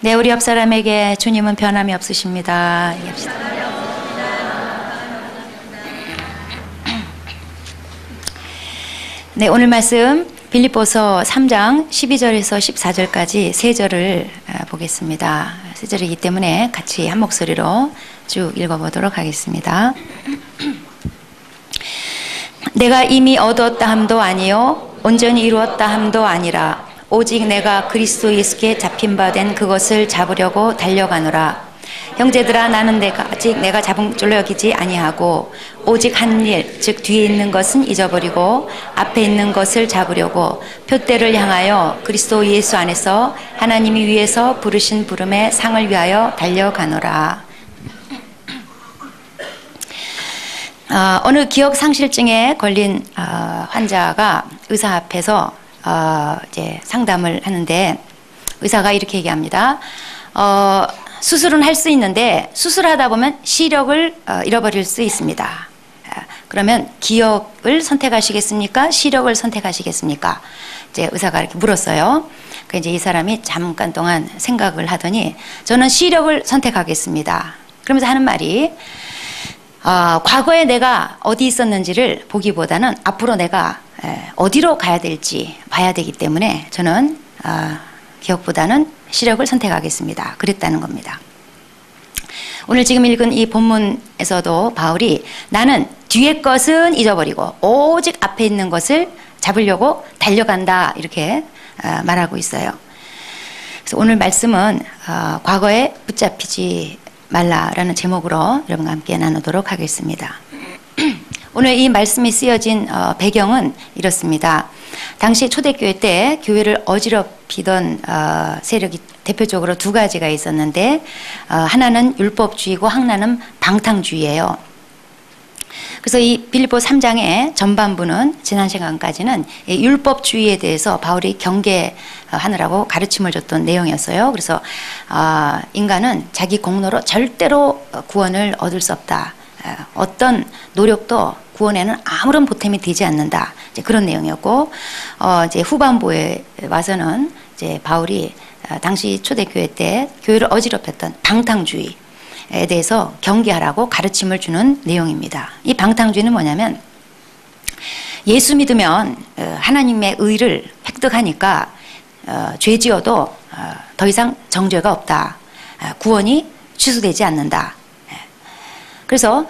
네, 우리 옆 사람에게 주님은 변함이 없으십니다. 얘기합시다. 네, 오늘 말씀 빌립보서 3장 12절에서 14절까지 세 절을 보겠습니다. 세 절이기 때문에 같이 한 목소리로 쭉 읽어보도록 하겠습니다. 내가 이미 얻었다 함도 아니요 온전히 이루었다 함도 아니라 오직 내가 그리스도 예수께 잡힌 바 된 그것을 잡으려고 달려가노라. 형제들아, 나는 아직 내가 잡은 줄로 여기지 아니하고 오직 한 일, 즉 뒤에 있는 것은 잊어버리고 앞에 있는 것을 잡으려고 표대를 향하여 그리스도 예수 안에서 하나님이 위에서 부르신 부름의 상을 위하여 달려가노라. 어느 기억상실증에 걸린 환자가 의사 앞에서 이제 상담을 하는데 의사가 이렇게 얘기합니다. 수술은 할 수 있는데 수술하다 보면 시력을 잃어버릴 수 있습니다. 그러면 기억을 선택하시겠습니까? 시력을 선택하시겠습니까? 이제 의사가 이렇게 물었어요. 그 이제 이 사람이 잠깐 동안 생각을 하더니 저는 시력을 선택하겠습니다. 그러면서 하는 말이 과거에 내가 어디 있었는지를 보기보다는 앞으로 내가 어디로 가야 될지 봐야 되기 때문에 저는 기억보다는 시력을 선택하겠습니다. 그랬다는 겁니다. 오늘 지금 읽은 이 본문에서도 바울이 나는 뒤의 것은 잊어버리고 오직 앞에 있는 것을 잡으려고 달려간다 이렇게 말하고 있어요. 그래서 오늘 말씀은 과거에 붙잡히지 말라라는 제목으로 여러분과 함께 나누도록 하겠습니다. 오늘 이 말씀이 쓰여진 배경은 이렇습니다. 당시 초대교회 때 교회를 어지럽히던 세력이 대표적으로 두 가지가 있었는데 하나는 율법주의고 하나는 방탕주의예요. 그래서 이 빌립보 3장의 전반부는 지난 시간까지는 율법주의에 대해서 바울이 경계하느라고 가르침을 줬던 내용이었어요. 그래서 인간은 자기 공로로 절대로 구원을 얻을 수 없다. 어떤 노력도 구원에는 아무런 보탬이 되지 않는다. 이제 그런 내용이었고, 이제 후반부에 와서는 이제 바울이 당시 초대교회 때 교회를 어지럽혔던 방탕주의에 대해서 경계하라고 가르침을 주는 내용입니다. 이 방탕주의는 뭐냐면 예수 믿으면 하나님의 의를 획득하니까 죄 지어도 더 이상 정죄가 없다. 구원이 취소되지 않는다. 그래서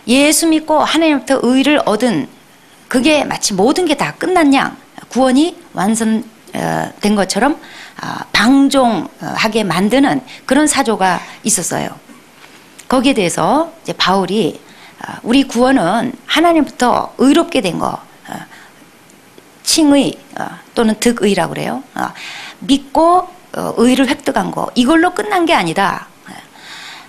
예수 믿고 하나님부터 의를 얻은 그게 마치 모든 게 다 끝난 양 구원이 완성된 것처럼 방종하게 만드는 그런 사조가 있었어요. 거기에 대해서 이제 바울이 우리 구원은 하나님부터 의롭게 된 거, 칭의 또는 득의라고 그래요. 믿고 의를 획득한 거 이걸로 끝난 게 아니다.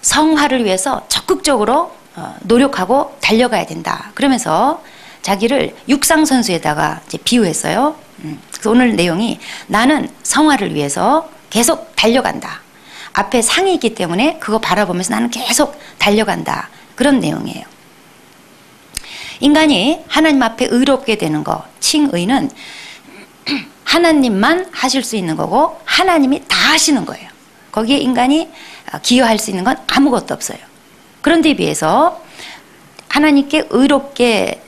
성화를 위해서 적극적으로 노력하고 달려가야 된다. 그러면서 자기를 육상선수에다가 이제 비유했어요. 그래서 오늘 내용이 나는 성화를 위해서 계속 달려간다. 앞에 상이 있기 때문에 그거 바라보면서 나는 계속 달려간다. 그런 내용이에요. 인간이 하나님 앞에 의롭게 되는 거, 칭의는 하나님만 하실 수 있는 거고 하나님이 다 하시는 거예요. 거기에 인간이 기여할 수 있는 건 아무것도 없어요. 그런데 비해서 하나님께 의롭게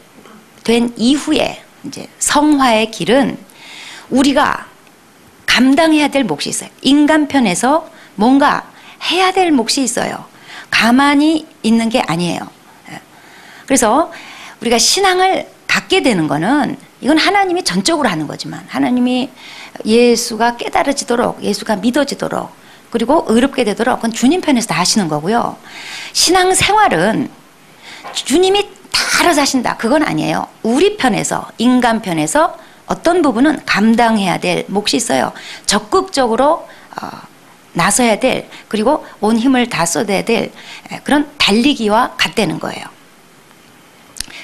된 이후에 이제 성화의 길은 우리가 감당해야 될 몫이 있어요. 인간 편에서 뭔가 해야 될 몫이 있어요. 가만히 있는 게 아니에요. 그래서 우리가 신앙을 갖게 되는 거는 이건 하나님이 전적으로 하는 거지만 하나님이 예수가 깨달아지도록 예수가 믿어지도록 그리고 의롭게 되도록 그건 주님 편에서 다 하시는 거고요. 신앙생활은 주님이 다 알아서 하신다. 그건 아니에요. 우리 편에서 인간 편에서 어떤 부분은 감당해야 될 몫이 있어요. 적극적으로 나서야 될 그리고 온 힘을 다 쏟아야 될 그런 달리기와 같다는 거예요.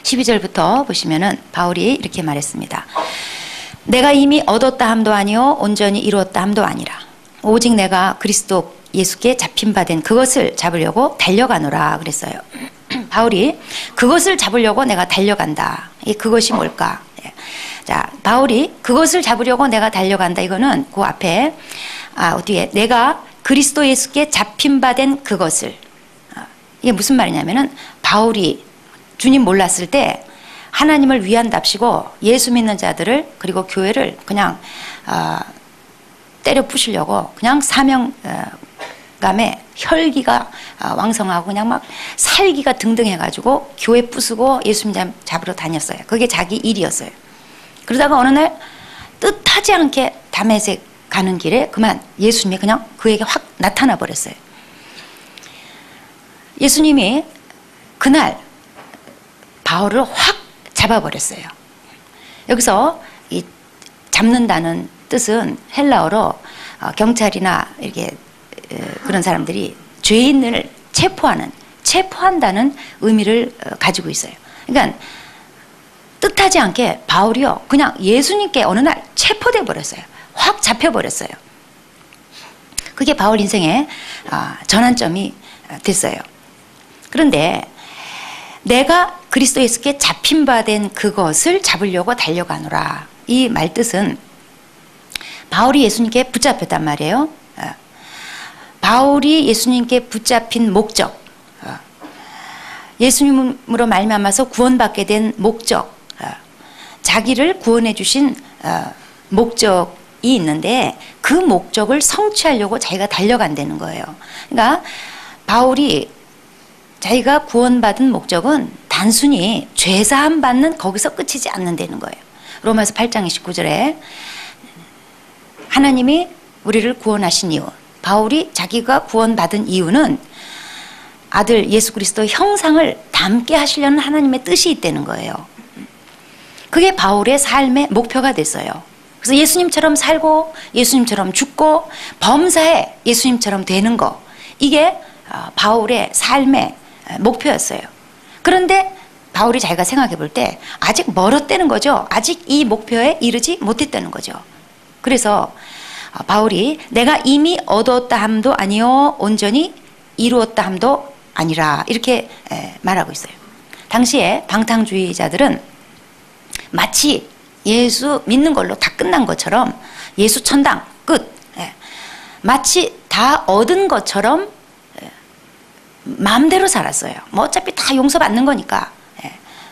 12절부터 보시면은 바울이 이렇게 말했습니다. 내가 이미 얻었다 함도 아니요 온전히 이루었다 함도 아니라 오직 내가 그리스도 예수께 잡힌 바 된 그것을 잡으려고 달려가노라 그랬어요. 바울이 그것을 잡으려고 내가 달려간다. 그것이 뭘까? 자, 바울이 그것을 잡으려고 내가 달려간다. 이거는 그 앞에 뒤에 내가 그리스도 예수께 잡힌 바 된 그것을, 이게 무슨 말이냐면은 바울이 주님 몰랐을 때 하나님을 위한답시고 예수 믿는 자들을 그리고 교회를 그냥 때려 부시려고 그냥 사명감에 혈기가 왕성하고 그냥 막 살기가 등등해가지고 교회 부수고 예수님 잡으러 다녔어요. 그게 자기 일이었어요. 그러다가 어느 날 뜻하지 않게 다메섹 가는 길에 그만 예수님이 그냥 그에게 확 나타나 버렸어요. 예수님이 그날 바울을 확 잡아버렸어요. 여기서 이 잡는다는 뜻은 헬라어로 경찰이나 이렇게 그런 사람들이 죄인을 체포한다는 의미를 가지고 있어요. 그러니까 뜻하지 않게 바울이요 그냥 예수님께 어느 날 체포돼 버렸어요. 확 잡혀버렸어요. 그게 바울 인생의 전환점이 됐어요. 그런데 내가 그리스도 예수께 잡힌 바 된 그것을 잡으려고 달려가노라. 이 말뜻은 바울이 예수님께 붙잡혔단 말이에요. 바울이 예수님께 붙잡힌 목적, 예수님으로 말미암아서 구원받게 된 목적, 자기를 구원해 주신 목적이 있는데 그 목적을 성취하려고 자기가 달려간다는 거예요. 그러니까 바울이 자기가 구원받은 목적은 단순히 죄사함 받는 거기서 끝이지 않는다는 거예요. 로마서 8장 29절에 하나님이 우리를 구원하신 이유, 바울이 자기가 구원받은 이유는 아들 예수 그리스도의 형상을 닮게 하시려는 하나님의 뜻이 있다는 거예요. 그게 바울의 삶의 목표가 됐어요. 그래서 예수님처럼 살고 예수님처럼 죽고 범사에 예수님처럼 되는 거, 이게 바울의 삶의 목표였어요. 그런데 바울이 자기가 생각해 볼 때 아직 멀었다는 거죠. 아직 이 목표에 이르지 못했다는 거죠. 그래서 바울이 내가 이미 얻었다 함도 아니요 온전히 이루었다 함도 아니라 이렇게 말하고 있어요. 당시에 방탕주의자들은 마치 예수 믿는 걸로 다 끝난 것처럼 예수 천당 끝, 마치 다 얻은 것처럼 마음대로 살았어요. 뭐 어차피 다 용서받는 거니까.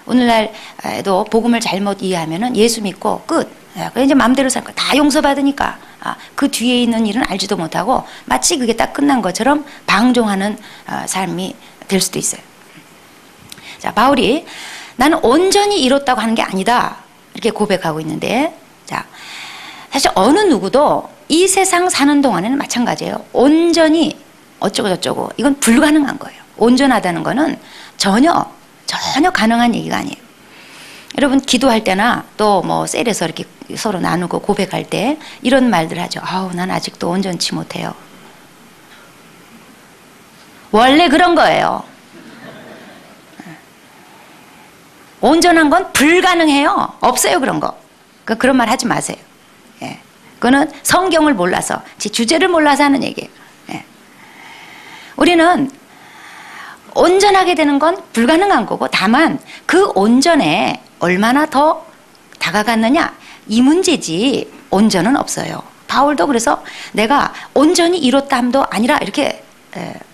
오늘날에도 복음을 잘못 이해하면은 예수 믿고 끝. 그래 이제 마음대로 살 거야. 다 용서받으니까. 그 뒤에 있는 일은 알지도 못하고 마치 그게 딱 끝난 것처럼 방종하는 삶이 될 수도 있어요. 자, 바울이 나는 온전히 이뤘다고 하는 게 아니다. 이렇게 고백하고 있는데, 자, 사실 어느 누구도 이 세상 사는 동안에는 마찬가지예요. 온전히 어쩌고 저쩌고 이건 불가능한 거예요. 온전하다는 거는 전혀 가능한 얘기가 아니에요. 여러분 기도할 때나 또 뭐 셀에서 이렇게 서로 나누고 고백할 때 이런 말들 하죠. 아우 난 아직도 온전치 못해요. 원래 그런 거예요. 온전한 건 불가능해요. 없어요 그런 거. 그런 말 하지 마세요. 그거는 성경을 몰라서 주제를 몰라서 하는 얘기예요. 우리는 온전하게 되는 건 불가능한 거고 다만 그 온전에 얼마나 더 다가갔느냐 이 문제지 온전은 없어요. 바울도 그래서 내가 온전히 이뤘다 함도 아니라 이렇게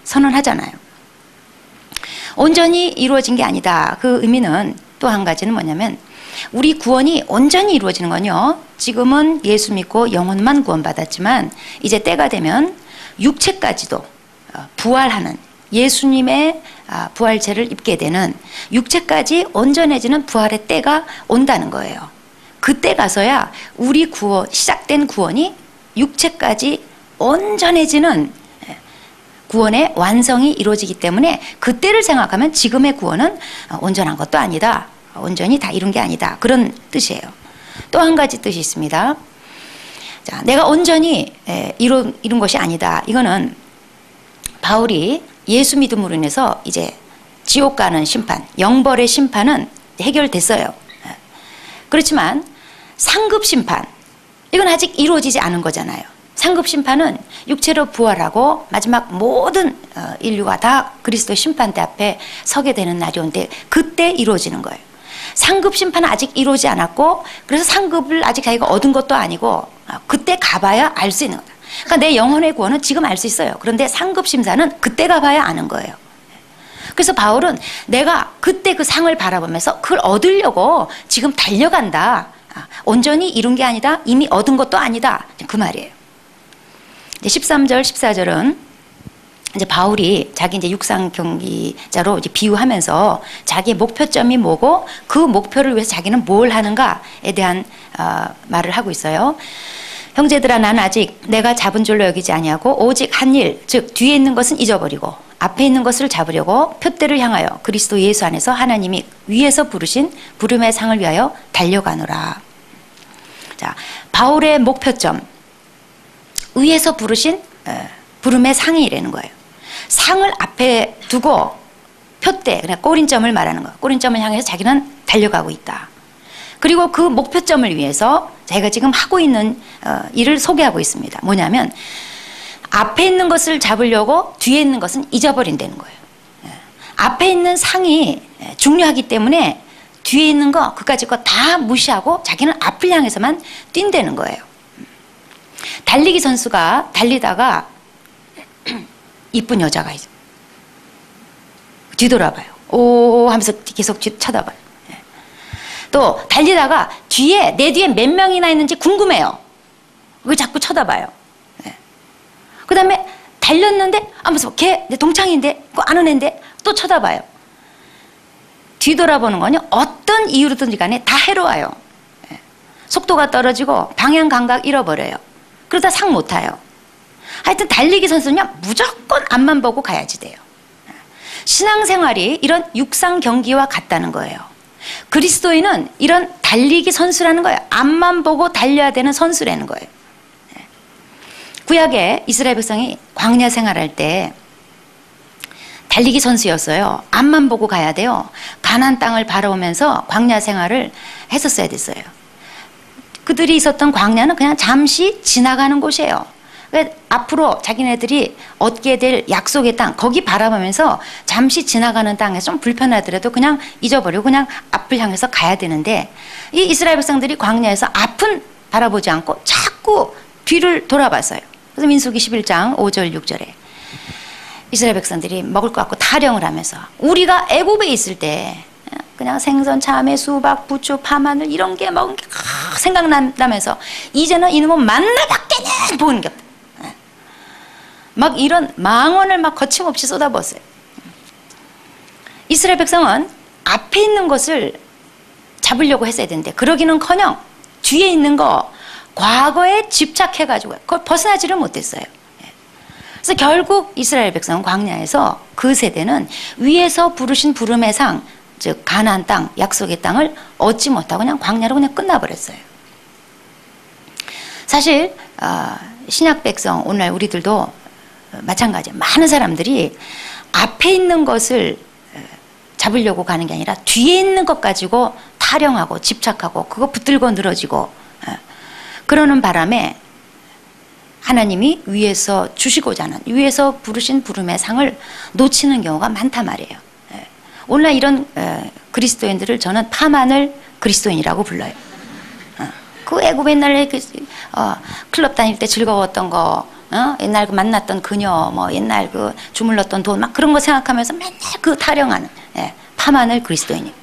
선언하잖아요. 온전히 이루어진 게 아니다. 그 의미는 또 한 가지는 뭐냐면 우리 구원이 온전히 이루어지는 건요. 지금은 예수 믿고 영혼만 구원받았지만 이제 때가 되면 육체까지도 부활하는 예수님의 부활체를 입게 되는 육체까지 온전해지는 부활의 때가 온다는 거예요. 그때 가서야 우리 구원, 시작된 구원이 육체까지 온전해지는 구원의 완성이 이루어지기 때문에 그때를 생각하면 지금의 구원은 온전한 것도 아니다. 온전히 다 이룬 게 아니다. 그런 뜻이에요. 또 한 가지 뜻이 있습니다. 자, 내가 온전히 이룬 것이 아니다. 이거는 바울이 예수 믿음으로 인해서 이제 지옥 가는 심판, 영벌의 심판은 해결됐어요. 그렇지만 상급 심판, 이건 아직 이루어지지 않은 거잖아요. 상급 심판은 육체로 부활하고 마지막 모든 인류가 다 그리스도 심판대 앞에 서게 되는 날이 온데 그때 이루어지는 거예요. 상급 심판은 아직 이루어지지 않았고 그래서 상급을 아직 자기가 얻은 것도 아니고 그때 가봐야 알 수 있는 거다. 그러니까 내 영혼의 구원은 지금 알 수 있어요. 그런데 상급 심사는 그때 가봐야 아는 거예요. 그래서 바울은 내가 그때 그 상을 바라보면서 그걸 얻으려고 지금 달려간다. 온전히 이룬 게 아니다. 이미 얻은 것도 아니다. 그 말이에요. 13절, 14절은 이제 바울이 자기 이제 육상 경기자로 이제 비유하면서 자기의 목표점이 뭐고 그 목표를 위해서 자기는 뭘 하는가에 대한 말을 하고 있어요. 형제들아, 난 아직 내가 잡은 줄로 여기지 아니하고 오직 한 일, 즉 뒤에 있는 것은 잊어버리고 앞에 있는 것을 잡으려고 표대를 향하여 그리스도 예수 안에서 하나님이 위에서 부르신 부름의 상을 위하여 달려가노라. 자, 바울의 목표점, 위에서 부르신 부름의 상이라는 거예요. 상을 앞에 두고 표대, 그냥 꼬린점을 말하는 거예요. 꼬린점을 향해서 자기는 달려가고 있다. 그리고 그 목표점을 위해서 자기가 지금 하고 있는 일을 소개하고 있습니다. 뭐냐면 앞에 있는 것을 잡으려고 뒤에 있는 것은 잊어버린다는 거예요. 앞에 있는 상이 중요하기 때문에 뒤에 있는 거 그까짓 거 다 무시하고 자기는 앞을 향해서만 뛴다는 거예요. 달리기 선수가 달리다가 이쁜 여자가 있어요. 뒤돌아봐요. 오 하면서 계속 쳐다봐요. 또 달리다가 내 뒤에 몇 명이나 있는지 궁금해요. 왜 자꾸 쳐다봐요. 그 다음에 달렸는데 무슨 걔 내 동창인데 그 아는 애인데 또 쳐다봐요. 뒤돌아보는 건요 어떤 이유로든지 간에 다 해로워요. 속도가 떨어지고 방향 감각 잃어버려요. 그러다 상 못 타요. 하여튼 달리기 선수는요 무조건 앞만 보고 가야지 돼요. 신앙생활이 이런 육상 경기와 같다는 거예요. 그리스도인은 이런 달리기 선수라는 거예요. 앞만 보고 달려야 되는 선수라는 거예요. 구약에 이스라엘 백성이 광야 생활할 때 달리기 선수였어요. 앞만 보고 가야 돼요. 가나안 땅을 바라보면서 광야 생활을 했었어야 됐어요. 그들이 있었던 광야는 그냥 잠시 지나가는 곳이에요. 앞으로 자기네들이 얻게 될 약속의 땅 거기 바라보면서 잠시 지나가는 땅에서 좀 불편하더라도 그냥 잊어버리고 그냥 앞을 향해서 가야 되는데 이 이스라엘 백성들이 광야에서 앞은 바라보지 않고 자꾸 뒤를 돌아봤어요. 그래서 민수기 11장 5절 6절에 이스라엘 백성들이 먹을 것 갖고 타령을 하면서 우리가 애굽에 있을 때 그냥 생선, 참외, 수박, 부추, 파마늘 이런 게 먹은 게 생각난다면서 이제는 이놈은 만나밖에는 보는 게 없다. 막 이런 망언을 막 거침없이 쏟아부었어요. 이스라엘 백성은 앞에 있는 것을 잡으려고 했어야 되는데 그러기는커녕 뒤에 있는 거 과거에 집착해가지고 그걸 벗어나지를 못했어요. 그래서 결국 이스라엘 백성은 광야에서 그 세대는 위에서 부르신 부름의 상, 즉 가나안 땅, 약속의 땅을 얻지 못하고 그냥 광야로 그냥 끝나버렸어요. 사실 신약 백성 오늘날 우리들도 마찬가지예요. 많은 사람들이 앞에 있는 것을 잡으려고 가는 게 아니라 뒤에 있는 것 가지고 타령하고 집착하고 그거 붙들고 늘어지고 그러는 바람에 하나님이 위에서 주시고자 하는 위에서 부르신 부름의 상을 놓치는 경우가 많단 말이에요. 오늘날 이런 그리스도인들을 저는 파마늘 그리스도인이라고 불러요. 그 애굽 옛날에 클럽 다닐 때 즐거웠던 거 옛날 그 만났던 그녀 뭐 옛날 그 주물렀던 돈 막 그런 거 생각하면서 맨날 그 타령하는 파마늘 그리스도인이에요.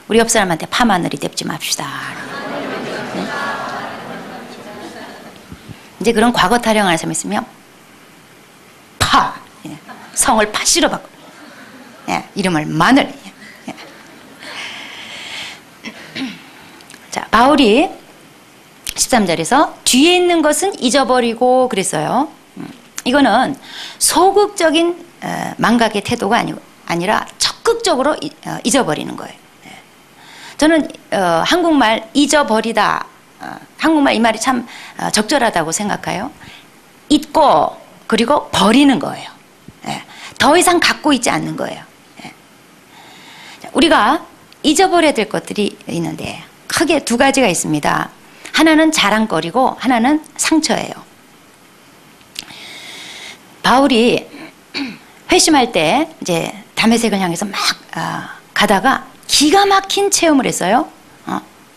우리 옆 사람한테 파마늘이 됩지 맙시다. 이제 그런 과거 타령하는 사람 있으면 성을 파씨로 바꿔 이름을 마늘. 자, 바울이 13절에서 뒤에 있는 것은 잊어버리고 그랬어요. 이거는 소극적인 망각의 태도가 아니라 적극적으로 잊어버리는 거예요. 저는 한국말 잊어버리다 한국말 이 말이 참 적절하다고 생각해요. 잊고 그리고 버리는 거예요. 더 이상 갖고 있지 않는 거예요. 우리가 잊어버려야 될 것들이 있는데 크게 두 가지가 있습니다. 하나는 자랑거리고 하나는 상처예요. 바울이 회심할 때 이제 다메섹을 향해서 막 가다가 기가 막힌 체험을 했어요.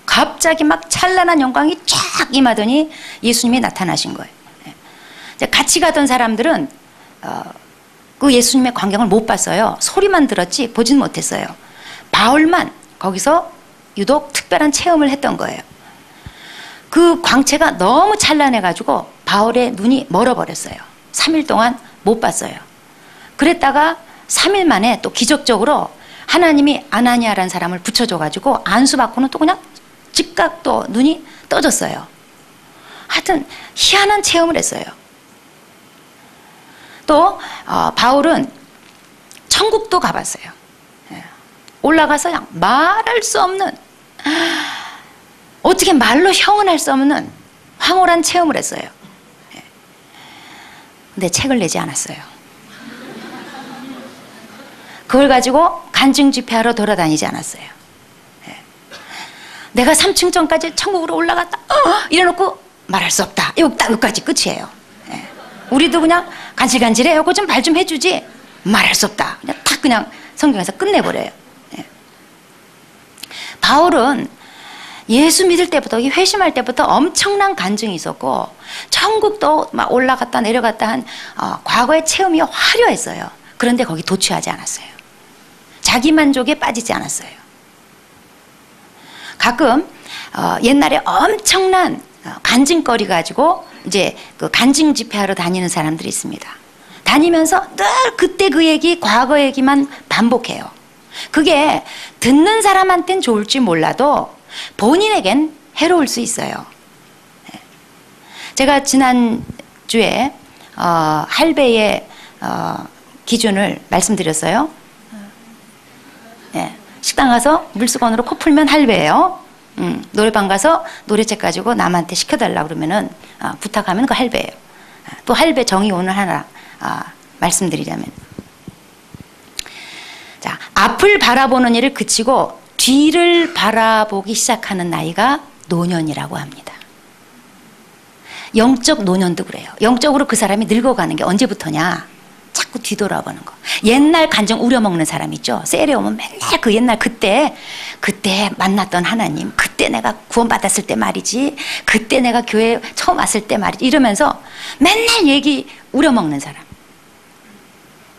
갑자기 막 찬란한 영광이 쫙 임하더니 예수님이 나타나신 거예요. 이제 같이 가던 사람들은 그 예수님의 광경을 못 봤어요. 소리만 들었지 보진 못했어요. 바울만 거기서 유독 특별한 체험을 했던 거예요. 그 광채가 너무 찬란해가지고 바울의 눈이 멀어버렸어요. 3일 동안 못 봤어요. 그랬다가 3일 만에 또 기적적으로 하나님이 아나니아라는 사람을 붙여줘가지고 안수받고는 또 그냥 즉각 또 눈이 떠졌어요. 하여튼 희한한 체험을 했어요. 또 바울은 천국도 가봤어요. 올라가서 그냥 말할 수 없는, 어떻게 말로 형언할 수 없는 황홀한 체험을 했어요. 근데 책을 내지 않았어요. 그걸 가지고 간증 집회하러 돌아다니지 않았어요. 내가 3층전까지 천국으로 올라갔다 이래놓고 말할 수 없다, 여기까지 끝이에요. 우리도 그냥 간질간질해 하고 좀 말 좀 해주지 말할 수 없다, 그냥 탁 그냥 성경에서 끝내버려요. 바울은 예수 믿을 때부터, 회심할 때부터 엄청난 간증이 있었고 천국도 막 올라갔다 내려갔다 한 과거의 체험이 화려했어요. 그런데 거기 도취하지 않았어요. 자기 만족에 빠지지 않았어요. 가끔 옛날에 엄청난 간증거리 가지고 이제 그 간증 집회하러 다니는 사람들이 있습니다. 다니면서 늘 그때 그 얘기, 과거 얘기만 반복해요. 그게 듣는 사람한테는 좋을지 몰라도 본인에겐 해로울 수 있어요. 제가 지난주에 할배의 기준을 말씀드렸어요. 식당 가서 물수건으로 코 풀면 할배예요. 노래방 가서 노래책 가지고 남한테 시켜달라 그러면은 부탁하면 그 할배예요. 또 할배 정의 오늘 하나 말씀드리자면, 자, 앞을 바라보는 일을 그치고 뒤를 바라보기 시작하는 나이가 노년이라고 합니다. 영적 노년도 그래요. 영적으로 그 사람이 늙어가는 게 언제부터냐? 자꾸 뒤돌아보는 거. 옛날 간증 우려먹는 사람 있죠. 셀에 오면 맨날 그 옛날 그때 만났던 하나님, 그때 내가 구원받았을 때 말이지, 그때 내가 교회 처음 왔을 때 말이지, 이러면서 맨날 얘기 우려먹는 사람.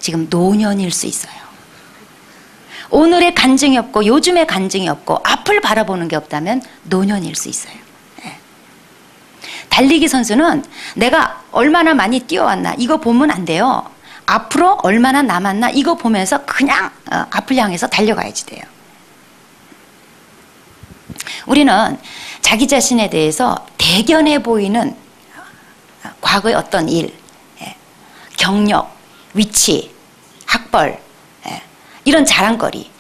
지금 노년일 수 있어요. 오늘의 간증이 없고 요즘의 간증이 없고 앞을 바라보는 게 없다면 노년일 수 있어요. 달리기 선수는 내가 얼마나 많이 뛰어왔나 이거 보면 안 돼요. 앞으로 얼마나 남았나 이거 보면서 그냥 앞을 향해서 달려가야지 돼요. 우리는 자기 자신에 대해서 대견해 보이는 과거의 어떤 일, 경력, 위치, 학벌, 이런 자랑거리,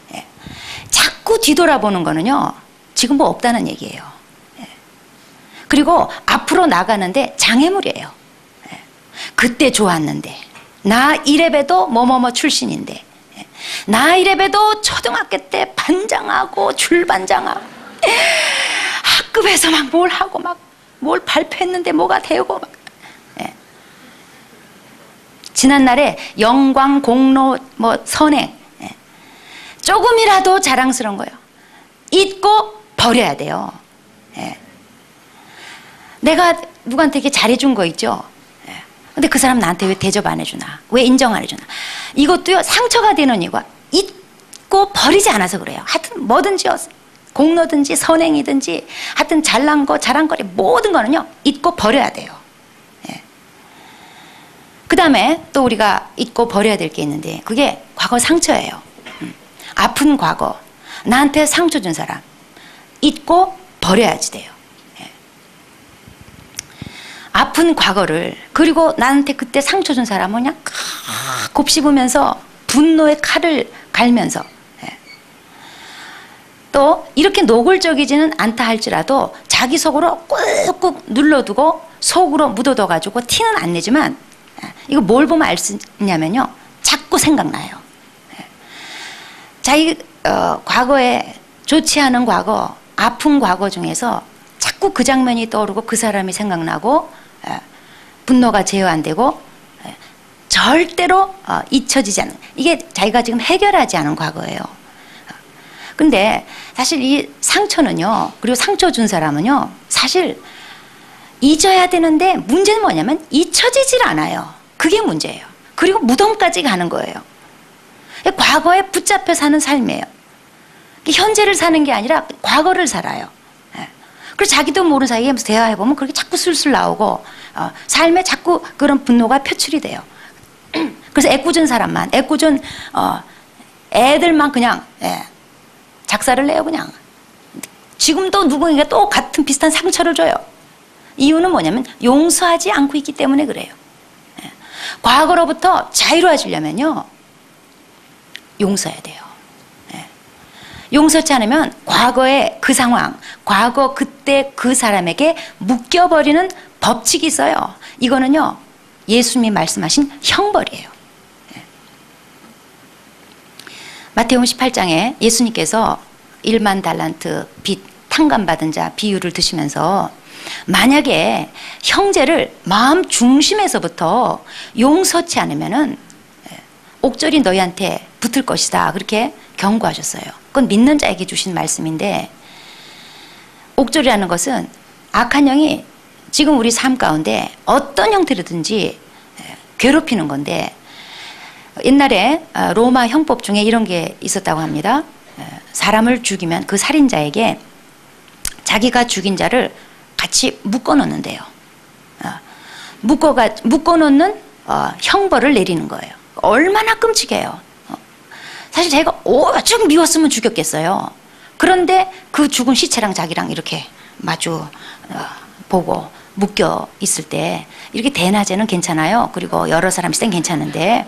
자꾸 뒤돌아보는 거는요, 지금 뭐 없다는 얘기예요. 그리고 앞으로 나가는데 장애물이에요. 그때 좋았는데, 나 이래봬도 뭐뭐뭐 출신인데, 나 이래봬도 초등학교 때 반장하고 줄반장하고 학급에서 막 뭘 하고 막 뭘 발표했는데 뭐가 되고 막. 지난날에 영광, 공로, 뭐 선행, 조금이라도 자랑스러운 거예요. 잊고 버려야 돼요. 내가 누구한테 이렇게 잘해준 거 있죠. 근데 그 사람 나한테 왜 대접 안 해주나, 왜 인정 안 해주나, 이것도요 상처가 되는 이유가 잊고 버리지 않아서 그래요. 하여튼 뭐든지 공로든지 선행이든지 하여튼 잘난 거 자랑거리 모든 거는요 잊고 버려야 돼요. 그 다음에 또 우리가 잊고 버려야 될 게 있는데, 그게 과거 상처예요. 아픈 과거, 나한테 상처 준 사람 잊고 버려야지 돼요. 아픈 과거를, 그리고 나한테 그때 상처 준 사람은 그냥 곱씹으면서 분노의 칼을 갈면서, 또 이렇게 노골적이지는 않다 할지라도 자기 속으로 꾹꾹 눌러두고 속으로 묻어둬가지고 티는 안 내지만, 이거 뭘 보면 알 수 있냐면요, 자꾸 생각나요. 자기 과거에 좋지 않은 과거, 아픈 과거 중에서 자꾸 그 장면이 떠오르고 그 사람이 생각나고, 분노가 제어 안 되고, 절대로 잊혀지지 않는, 이게 자기가 지금 해결하지 않은 과거예요. 근데 사실 이 상처는요, 그리고 상처 준 사람은요, 사실 잊어야 되는데 문제는 뭐냐면 잊혀지질 않아요. 그게 문제예요. 그리고 무덤까지 가는 거예요. 과거에 붙잡혀 사는 삶이에요. 현재를 사는 게 아니라 과거를 살아요. 그래서 자기도 모르는 사이에 대화해보면 그렇게 자꾸 술술 나오고 삶에 자꾸 그런 분노가 표출이 돼요. 그래서 애꿎은 사람만, 애꿎은 애들만 그냥 작사를 내요. 그냥 지금도 누구에게 또 같은 비슷한 상처를 줘요. 이유는 뭐냐면 용서하지 않고 있기 때문에 그래요. 과거로부터 자유로워지려면요 용서해야 돼요. 용서치 않으면 과거의 그 상황, 과거 그때 그 사람에게 묶여버리는 법칙이 있어요. 이거는요 예수님이 말씀하신 형벌이에요. 마태복음 18장에 예수님께서 1만 달란트 빚 탕감받은 자 비유를 드시면서 만약에 형제를 마음 중심에서부터 용서치 않으면은 옥절이 너희한테 붙을 것이다 그렇게 경고하셨어요. 그건 믿는 자에게 주신 말씀인데 옥절이라는 것은 악한 영이 지금 우리 삶 가운데 어떤 형태로든지 괴롭히는 건데 옛날에 로마 형법 중에 이런 게 있었다고 합니다. 사람을 죽이면 그 살인자에게 자기가 죽인 자를 같이 묶어놓는데요. 묶어놓는 형벌을 내리는 거예요. 얼마나 끔찍해요. 사실 제가 오죽 미웠으면 죽였겠어요. 그런데 그 죽은 시체랑 자기랑 이렇게 마주 보고 묶여 있을 때 이렇게 대낮에는 괜찮아요. 그리고 여러 사람 있을 땐 괜찮은데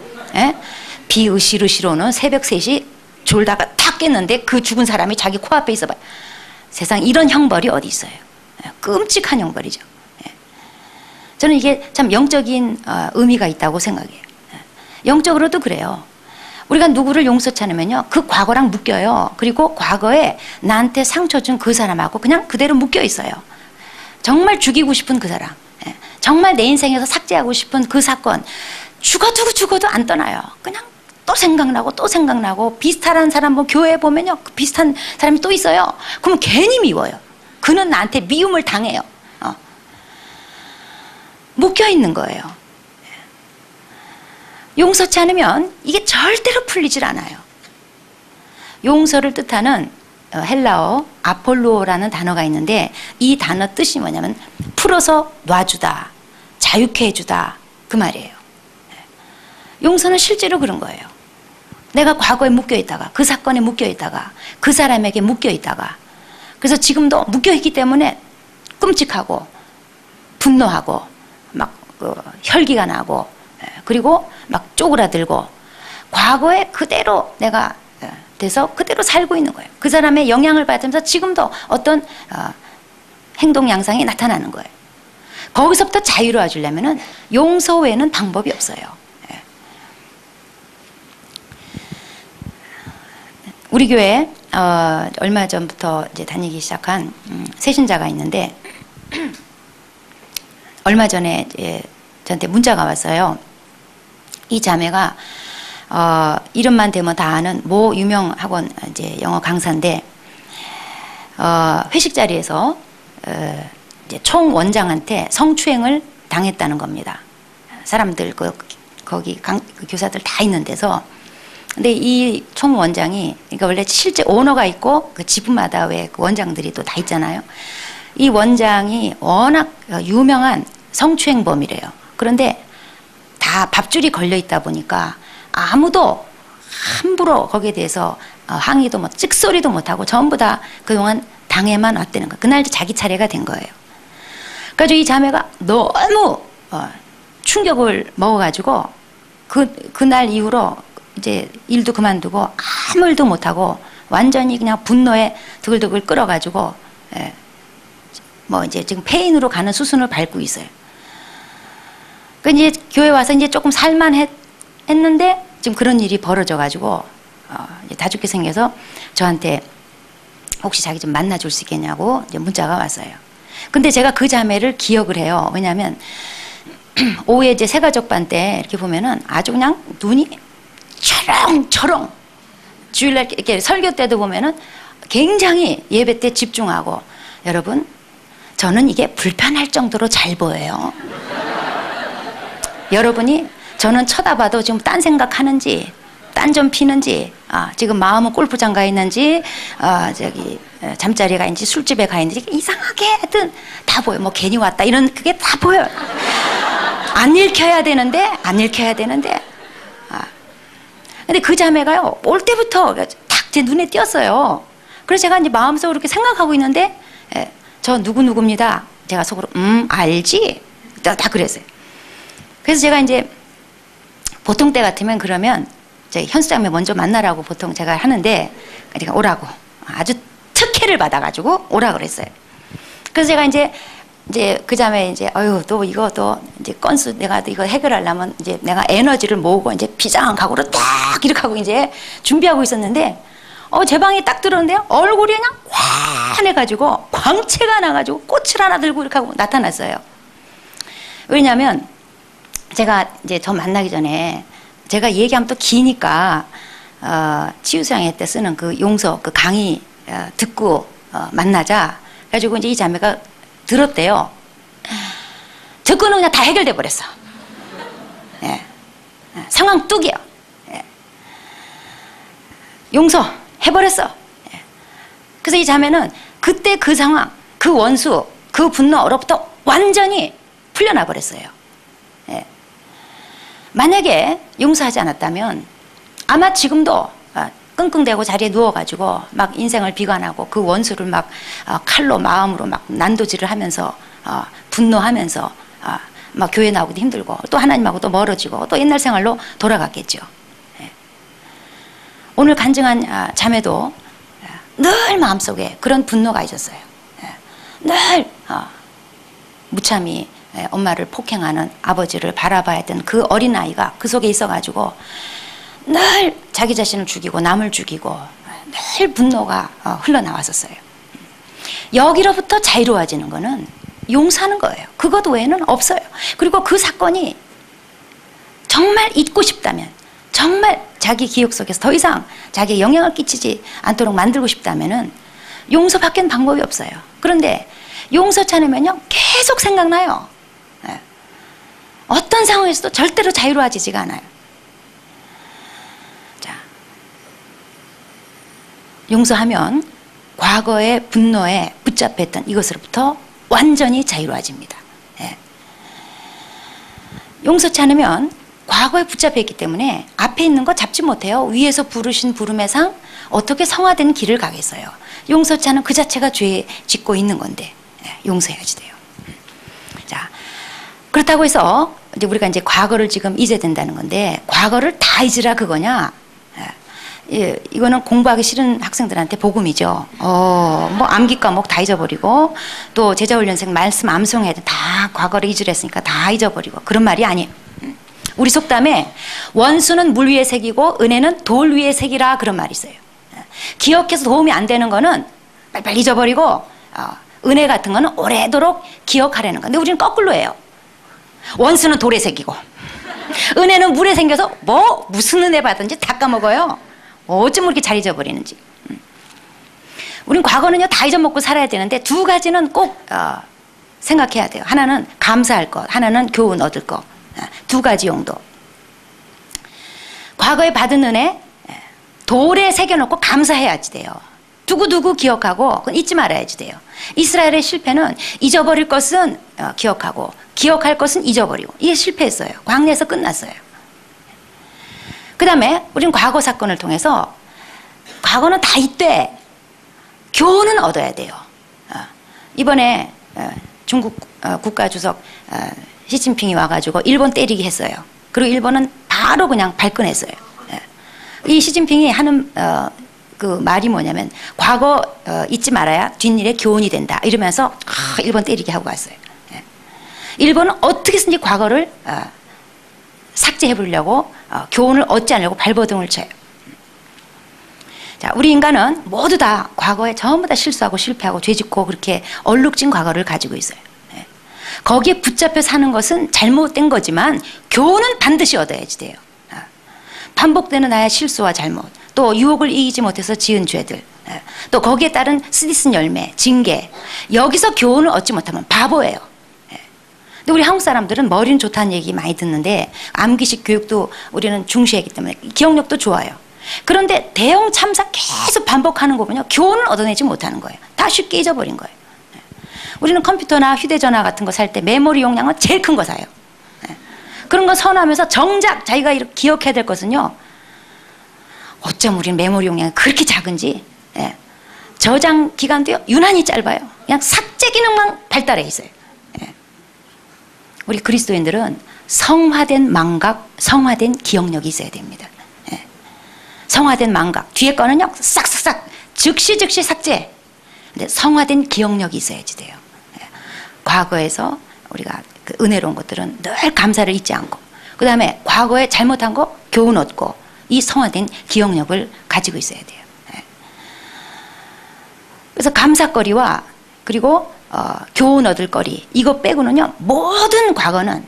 비으시르시로는 새벽 3시 졸다가 탁 깼는데 그 죽은 사람이 자기 코앞에 있어 봐요. 세상 이런 형벌이 어디 있어요. 끔찍한 형벌이죠. 저는 이게 참 영적인 의미가 있다고 생각해요. 영적으로도 그래요. 우리가 누구를 용서치 않으면요 그 과거랑 묶여요. 그리고 과거에 나한테 상처 준 그 사람하고 그냥 그대로 묶여 있어요. 정말 죽이고 싶은 그 사람, 정말 내 인생에서 삭제하고 싶은 그 사건, 죽어도 안 떠나요. 그냥 또 생각나고 비슷한 사람 뭐 교회에 보면요 그 비슷한 사람이 또 있어요. 그러면 괜히 미워요. 그는 나한테 미움을 당해요. 묶여 있는 거예요. 용서치 않으면 이게 절대로 풀리질 않아요. 용서를 뜻하는 헬라어 아폴로라는 단어가 있는데 이 단어 뜻이 뭐냐면 풀어서 놔주다, 자유케 해주다 그 말이에요. 용서는 실제로 그런 거예요. 내가 과거에 묶여있다가 그 사건에 묶여있다가 그 사람에게 묶여있다가 그래서 지금도 묶여있기 때문에 끔찍하고 분노하고 막 혈기가 나고 그리고 막 쪼그라들고 과거에 그대로 내가 돼서 그대로 살고 있는 거예요. 그 사람의 영향을 받으면서 지금도 어떤 행동 양상이 나타나는 거예요. 거기서부터 자유로워지려면 용서 외에는 방법이 없어요. 우리 교회에 얼마 전부터 이제 다니기 시작한 새신자가 있는데 얼마 전에 이제 저한테 문자가 왔어요. 이 자매가 이름만 대면 다 아는 모 유명 학원 이제 영어 강사인데 회식 자리에서 이제 총 원장한테 성추행을 당했다는 겁니다. 사람들 거기 그 교사들 다 있는 데서. 근데 이 총 원장이 그러니까 원래 실제 오너가 있고 그 지부마다 왜 그 원장들이 또 다 있잖아요. 이 원장이 워낙 유명한 성추행범이래요. 그런데 다 밥줄이 걸려 있다 보니까 아무도 함부로 거기에 대해서 항의도 뭐 찍소리도 못하고 전부 다 그동안 당해만 왔다는 거예요. 그날 자기 차례가 된 거예요. 그래서 이 자매가 너무 충격을 먹어가지고 그날 이후로 이제 일도 그만두고 아무 일도 못하고 완전히 그냥 분노에 드글드글 끓어가지고 뭐 이제 지금 폐인으로 가는 수순을 밟고 있어요. 그 이제 교회 와서 이제 조금 살만했는데 지금 그런 일이 벌어져가지고 이제 다 죽게 생겨서 저한테 혹시 자기 좀 만나줄 수 있겠냐고 이제 문자가 왔어요. 근데 제가 그 자매를 기억을 해요. 왜냐하면 오후에 이제 새가족반 때 이렇게 보면은 아주 그냥 눈이 철렁철렁 주일날 이렇게 설교 때도 보면은 굉장히 예배 때 집중하고 여러분 저는 이게 불편할 정도로 잘 보여요. 여러분이 저는 쳐다봐도 지금 딴 생각하는지, 딴 좀 피는지, 지금 마음은 골프장 가 있는지, 잠자리에 가 있는지, 술집에 가 있는지, 이상하게 하여튼 다 보여. 뭐 괜히 왔다 이런 그게 다 보여. 안 읽혀야 되는데, 안 읽혀야 되는데. 근데 그 자매가요, 올 때부터 딱 제 눈에 띄었어요. 그래서 제가 이제 마음속으로 그렇게 생각하고 있는데, 저 누구누구입니다. 제가 속으로, 알지? 다 그랬어요. 그래서 제가 이제 보통 때 같으면 그러면 현수장매 먼저 만나라고 보통 제가 하는데, 제가 오라고 아주 특혜를 받아가지고 오라 그랬어요. 그래서 제가 이제 그 자매 또 이거 또 이제 건수 내가 이거 해결하려면 이제 내가 에너지를 모으고 이제 비장한 각오로 딱 이렇게 하고 이제 준비하고 있었는데, 제 방에 딱 들었는데요, 얼굴이 그냥 환해가지고 광채가 나가지고 꽃을 하나 들고 이렇게 하고 나타났어요. 왜냐하면 제가 이제 저 만나기 전에 제가 얘기하면 또 기니까 치유수양회 때 쓰는 그 용서 그 강의 듣고 만나자. 그래가지고 이제 이 자매가 들었대요. 듣고는 그냥 다 해결돼 버렸어. 예. 상황 뚝이요. 예. 용서 해버렸어. 예. 그래서 이 자매는 그때 그 상황, 그 원수, 그 분노로부터 완전히 풀려나 버렸어요. 예. 만약에 용서하지 않았다면 아마 지금도 끙끙대고 자리에 누워가지고 막 인생을 비관하고 그 원수를 막 칼로 마음으로 막 난도질을 하면서 분노하면서 막 교회 나오기도 힘들고 또 하나님하고 또 멀어지고 또 옛날 생활로 돌아갔겠죠. 예. 오늘 간증한 자매도 늘 마음속에 그런 분노가 있었어요. 예. 늘 무참히 엄마를 폭행하는 아버지를 바라봐야 했던 그 어린아이가 그 속에 있어가지고 늘 자기 자신을 죽이고 남을 죽이고 늘 분노가 흘러나왔었어요. 여기로부터 자유로워지는 거는 용서하는 거예요. 그것 외에는 없어요. 그리고 그 사건이 정말 잊고 싶다면, 정말 자기 기억 속에서 더 이상 자기에 영향을 끼치지 않도록 만들고 싶다면은 용서밖엔 방법이 없어요. 그런데 용서치 않으면요 계속 생각나요. 어떤 상황에서도 절대로 자유로워지지가 않아요. 자, 용서하면 과거의 분노에 붙잡혔던 이것으로부터 완전히 자유로워집니다. 예. 용서치 않으면 과거에 붙잡혀있기 때문에 앞에 있는 거 잡지 못해요. 위에서 부르신 부름의 상 어떻게 성화된 길을 가겠어요. 용서치 않은 그 자체가 죄 짓고 있는 건데 용서해야지 돼요. 자, 그렇다고 해서 이제 우리가 이제 과거를 지금 잊어야 된다는 건데, 과거를 다 잊으라 그거냐? 이거는 공부하기 싫은 학생들한테 복음이죠. 뭐 암기 과목 다 잊어버리고 또 제자훈련생 말씀 암송해야 돼. 다 과거를 잊으랬으니까 다 잊어버리고 그런 말이 아니에요. 우리 속담에 원수는 물 위에 새기고 은혜는 돌 위에 새기라 그런 말이 있어요. 기억해서 도움이 안 되는 거는 빨리빨리 잊어버리고 은혜 같은 거는 오래도록 기억하라는 거. 근데 우리는 거꾸로 해요. 원수는 돌에 새기고 은혜는 물에 생겨서 무슨 은혜 받은지 다 까먹어요. 어쩜 그렇게 잘 잊어버리는지. 우린 과거는요 다 잊어먹고 살아야 되는데 두 가지는 꼭 생각해야 돼요. 하나는 감사할 것, 하나는 교훈 얻을 것. 두 가지 용도. 과거에 받은 은혜 돌에 새겨놓고 감사해야지 돼요. 두고두고 기억하고 그건 잊지 말아야지 돼요. 이스라엘의 실패는 잊어버릴 것은 기억하고 기억할 것은 잊어버리고 이게 실패했어요. 광야에서 끝났어요. 그 다음에 우리는 과거 사건을 통해서 과거는 다 있되 교훈은 얻어야 돼요. 이번에 중국 국가주석 시진핑이 와가지고 일본 때리기 했어요. 그리고 일본은 바로 그냥 발끈했어요. 이 시진핑이 하는 그 말이 뭐냐면 과거 잊지 말아야 뒷일에 교훈이 된다 이러면서 일본 때리기 하고 갔어요. 일본은 어떻게든지 과거를 삭제해 보려고 교훈을 얻지 않으려고 발버둥을 쳐요. 자, 우리 인간은 모두 다 과거에 전부 다 실수하고 실패하고 죄짓고 그렇게 얼룩진 과거를 가지고 있어요. 거기에 붙잡혀 사는 것은 잘못된 거지만 교훈은 반드시 얻어야지 돼요. 반복되는 나의 실수와 잘못, 또 유혹을 이기지 못해서 지은 죄들, 또 거기에 따른 쓰디쓴 열매, 징계. 여기서 교훈을 얻지 못하면 바보예요. 근데 우리 한국 사람들은 머리는 좋다는 얘기 많이 듣는데 암기식 교육도 우리는 중시하기 때문에 기억력도 좋아요. 그런데 대형 참사 계속 반복하는 거 보면 교훈을 얻어내지 못하는 거예요. 다 쉽게 잊어버린 거예요. 우리는 컴퓨터나 휴대전화 같은 거 살 때 메모리 용량은 제일 큰 거 사요. 그런 거 선호하면서 정작 자기가 이렇게 기억해야 될 것은요. 어쩜 우리는 메모리 용량이 그렇게 작은지. 저장 기간도요 유난히 짧아요. 그냥 삭제 기능만 발달해 있어요. 우리 그리스도인들은 성화된 망각, 성화된 기억력이 있어야 됩니다. 성화된 망각, 뒤에 거는요 싹싹싹 즉시 삭제. 근데 성화된 기억력이 있어야지 돼요. 과거에서 우리가 그 은혜로운 것들은 늘 감사를 잊지 않고, 그 다음에 과거에 잘못한 거 교훈 얻고, 이 성화된 기억력을 가지고 있어야 돼요. 그래서 감사거리와 그리고 교훈 얻을 거리, 이거 빼고는요 모든 과거는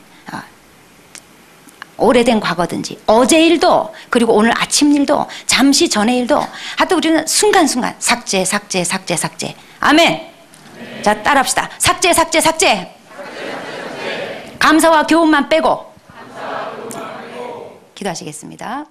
오래된 과거든지 어제 일도 그리고 오늘 아침 일도 잠시 전의 일도 하여튼 우리는 순간순간 삭제. 아멘. 자, 따라합시다. 삭제. 감사와 교훈만 빼고. 기도하시겠습니다.